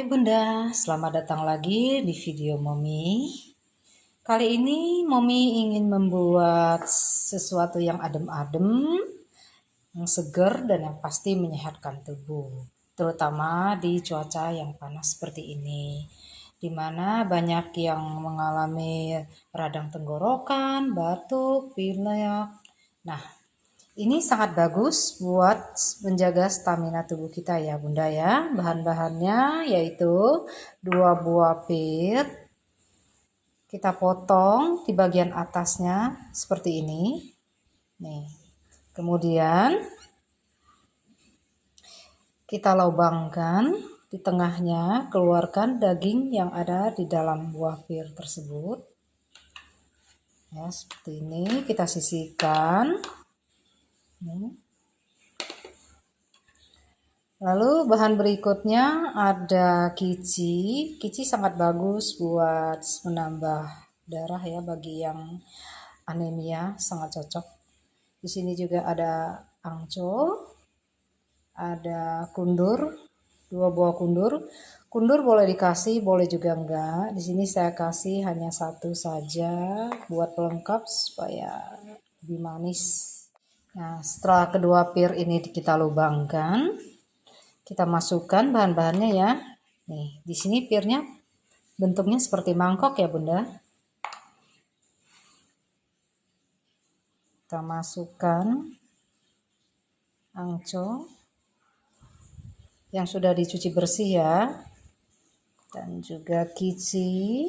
Bunda, selamat datang lagi di video Mommy. Kali ini Mommy ingin membuat sesuatu yang adem-adem, yang segar dan yang pasti menyehatkan tubuh, terutama di cuaca yang panas seperti ini, di mana banyak yang mengalami radang tenggorokan, batuk, pilek. Nah, ini sangat bagus buat menjaga stamina tubuh kita ya Bunda ya. Bahan-bahannya yaitu 2 buah pir. Kita potong di bagian atasnya seperti ini. Nih. Kemudian kita lubangkan di tengahnya, keluarkan daging yang ada di dalam buah pir tersebut. Ya, seperti ini kita sisihkan. Nih. Lalu bahan berikutnya ada kici. Kici sangat bagus buat menambah darah ya bagi yang anemia, sangat cocok. Di sini juga ada angco, ada kundur, 2 buah kundur. Kundur boleh dikasih, boleh juga enggak. Di sini saya kasih hanya 1 saja buat pelengkap supaya lebih manis. Nah, setelah kedua pir ini kita lubangkan, kita masukkan bahan-bahannya ya. Nih, di sini pirnya bentuknya seperti mangkok ya Bunda. Kita masukkan angco yang sudah dicuci bersih ya. Dan juga kici.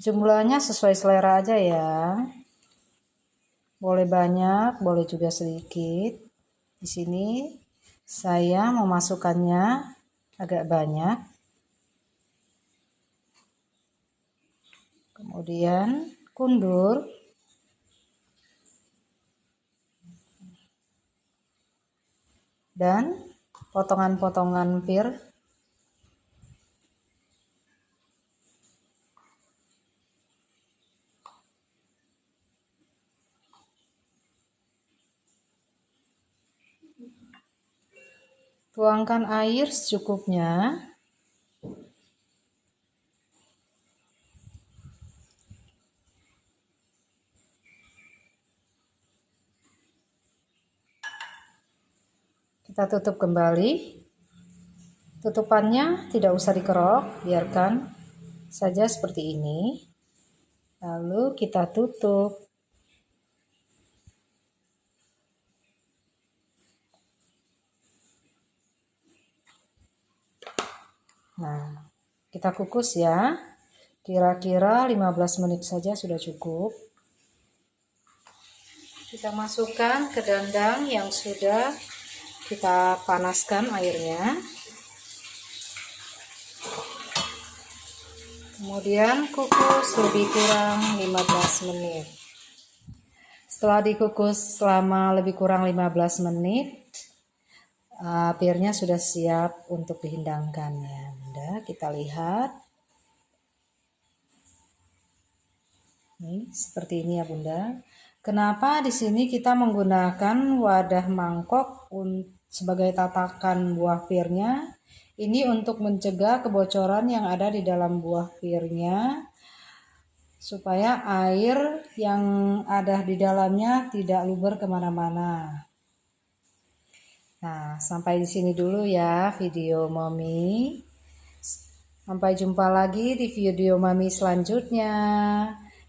Jumlahnya sesuai selera aja ya. Boleh banyak, boleh juga sedikit. Di sini saya memasukkannya agak banyak. Kemudian kundur. Dan potongan-potongan pir. Tuangkan air secukupnya. Kita tutup kembali. Tutupannya tidak usah dikerok, biarkan saja seperti ini. Lalu kita tutup. Nah, kita kukus ya. Kira-kira 15 menit saja sudah cukup. Kita masukkan ke dandang yang sudah kita panaskan airnya. Kemudian kukus lebih kurang 15 menit. Setelah dikukus selama lebih kurang 15 menit, pirnya sudah siap untuk dihidangkan ya Bunda. Kita lihat. Nih, seperti ini ya Bunda. Kenapa di sini kita menggunakan wadah mangkok sebagai tatakan buah pirnya? Ini untuk mencegah kebocoran yang ada di dalam buah pirnya, supaya air yang ada di dalamnya tidak luber kemana-mana. Nah, sampai di sini dulu ya video Mommy. Sampai jumpa lagi di video Mommy selanjutnya.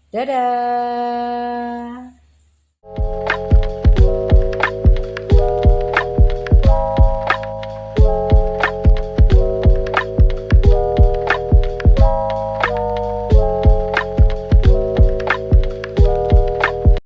Dadah!